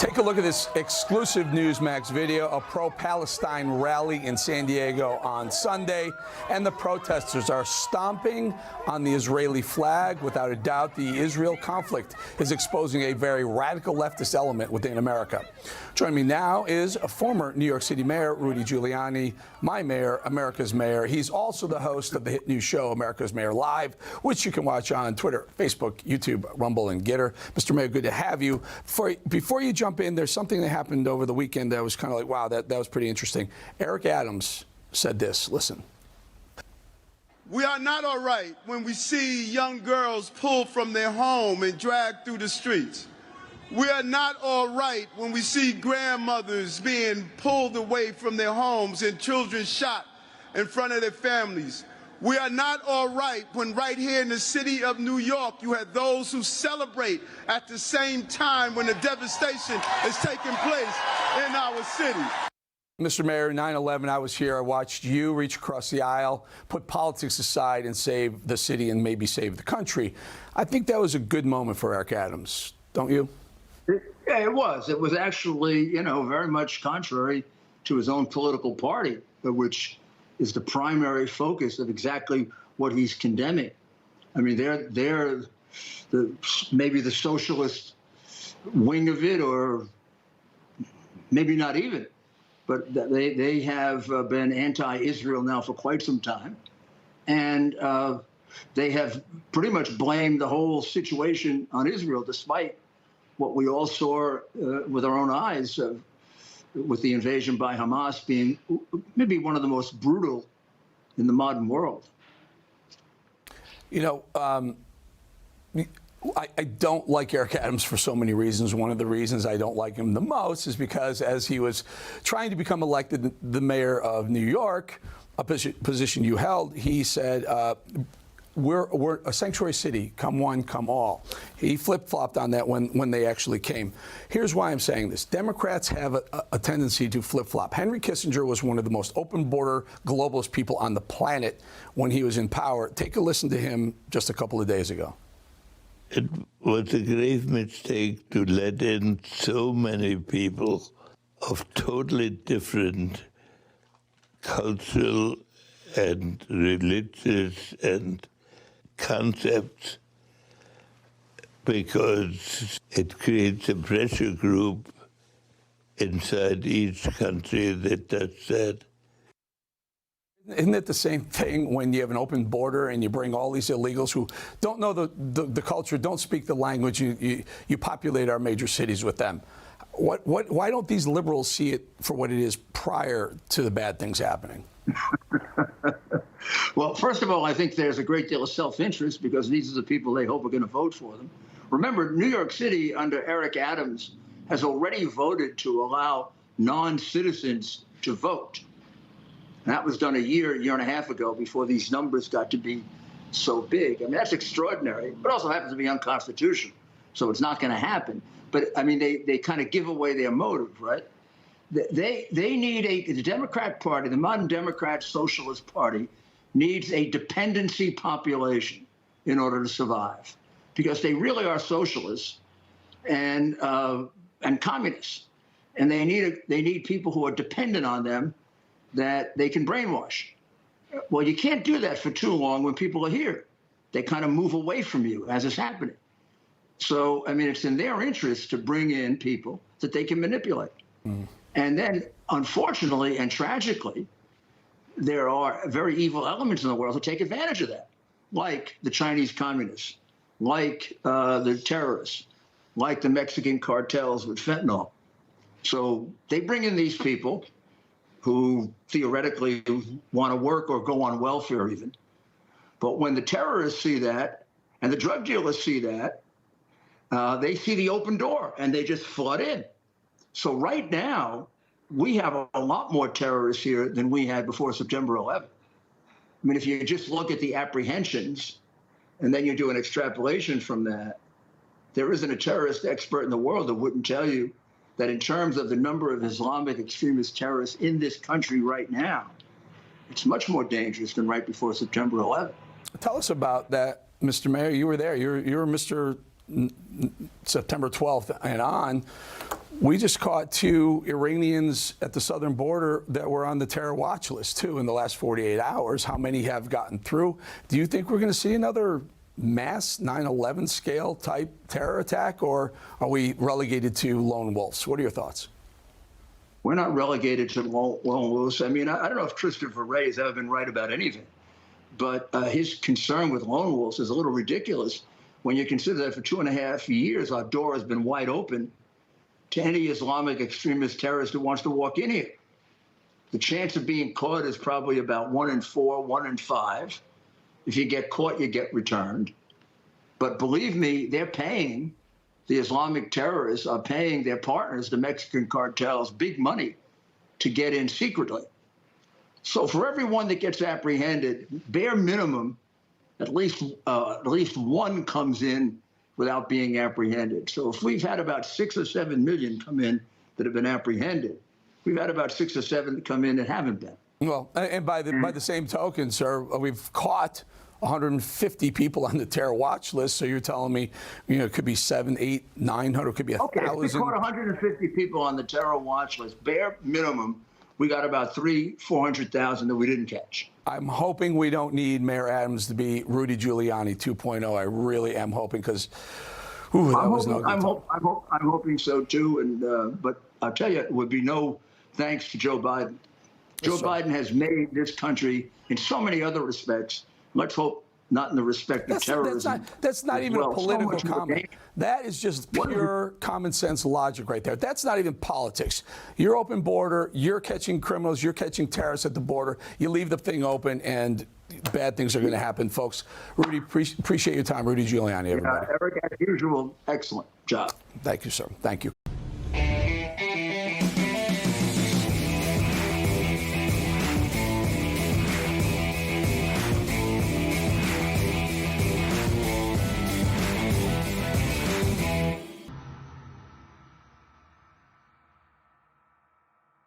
Take a look at this exclusive Newsmax video, a pro-Palestine rally in San Diego on Sunday, and the protesters are stomping on the Israeli flag. Without a doubt, the Israel conflict is exposing a very radical leftist element within America. Joining me now is a former New York City mayor, Rudy Giuliani, my mayor, America's mayor. He's also the host of the hit new show, America's Mayor Live, which you can watch on Twitter, Facebook, YouTube, Rumble, and Getter. Mr. Mayor, good to have you. Before you jump in, there's something that happened over the weekend that was kind of like, wow, that was pretty interesting. Eric Adams said this. Listen. We are not all right when we see young girls pulled from their home and dragged through the streets. We are not all right when we see grandmothers being pulled away from their homes and children shot in front of their families. We are not all right when right here in the city of New York you have those who celebrate at the same time when the devastation is taking place in our city. Mr. Mayor, 9/11, I was here. I watched you reach across the aisle, put politics aside, and save the city and maybe save the country. I think that was a good moment for Eric Adams, don't you? Yeah, it was. It was actually, very much contrary to his own political party, which is the primary focus of exactly what he's condemning. I mean, they're maybe the socialist wing of it, or maybe not even. But they have been anti-Israel now for quite some time. And they have pretty much blamed the whole situation on Israel, despite what we all saw with our own eyes, with the invasion by Hamas being maybe one of the most brutal in the modern world. I don't like Eric Adams for so many reasons. One of the reasons I don't like him the most is because as he was trying to become elected the mayor of New York, a position you held, he said, we're a sanctuary city, come one, come all. He flip-flopped on that when they actually came. Here's why I'm saying this. Democrats have a tendency to flip-flop. Henry Kissinger was one of the most open-border globalist people on the planet when he was in power. Take a listen to him just a couple of days ago. It was a grave mistake to let in so many people of totally different cultural and religious and concepts, because it creates a pressure group inside each country that does that. Isn't it the same thing when you have an open border and you bring all these illegals who don't know the culture, don't speak the language, you populate our major cities with them? Why don't these liberals see it for what it is prior to the bad things happening? Well, first of all, I think there's a great deal of self-interest because these are the people they hope are going to vote for them. Remember, New York City under Eric Adams has already voted to allow non-citizens to vote. And that was done a year and a half ago before these numbers got to be so big. I mean, that's extraordinary, but also happens to be unconstitutional. So it's not going to happen. But, I mean, they kind of give away their motive, right? They need the Democrat Party, the modern Democrat Socialist Party, needs a dependency population in order to survive, because they really are socialists and communists, and they need people who are dependent on them that they can brainwash. Well, you can't do that for too long when people are here. They kind of move away from you as it's happening. So, I mean, it's in their interest to bring in people that they can manipulate. Mm. And then, unfortunately and tragically, there are very evil elements in the world that take advantage of that, like the Chinese communists, like the terrorists, like the Mexican cartels with fentanyl. So they bring in these people who theoretically want to work or go on welfare even. But when the terrorists see that and the drug dealers see that, they see the open door and they just flood in. So right now, we have a lot more terrorists here than we had before September 11th. I mean, if you just look at the apprehensions and then you do an extrapolation from that, there isn't a terrorist expert in the world that wouldn't tell you that in terms of the number of Islamic extremist terrorists in this country right now, it's much more dangerous than right before September 11th. Tell us about that, Mr. Mayor. You were there. You're Mr. September 12th and on. We just caught 2 Iranians at the southern border that were on the terror watch list, too, in the last 48 hours. How many have gotten through? Do you think we're going to see another mass 9/11 scale type terror attack, or are we relegated to lone wolves? What are your thoughts? We're not relegated to lone wolves. I mean, I don't know if Christopher Wray has ever been right about anything, but his concern with lone wolves is a little ridiculous when you consider that for 2.5 years, our door has been wide open to any Islamic extremist terrorist who wants to walk in here. The chance of being caught is probably about 1 in 4, 1 in 5. If you get caught, you get returned. But believe me, they're paying, the Islamic terrorists are paying their partners, the Mexican cartels, big money to get in secretly. So for everyone that gets apprehended, bare minimum, at least one comes in without being apprehended. So if we've had about 6 or 7 million come in that have been apprehended, we've had about 6 or 7 that come in that haven't been. Well, and by the same token, sir, we've caught 150 people on the terror watch list. So you're telling me, it could be 700, 800, 900, could be 1,000. Okay, if we caught 150 people on the terror watch list, bare minimum, we got about 400,000 that we didn't catch. I'm hoping we don't need Mayor Adams to be Rudy Giuliani 2.0. I really am hoping, because I'm hoping so too. And but I'll tell you, it would be no thanks to Joe Biden. Joe Biden has made this country in so many other respects. Let's hope not in the respect of terrorism. That's not even a political comment. That is just pure common sense logic right there. That's not even politics. You're open border, you're catching criminals, you're catching terrorists at the border. You leave the thing open and bad things are going to happen, folks. Rudy, appreciate your time. Rudy Giuliani, everybody. Eric, as usual, excellent job. Thank you, sir. Thank you.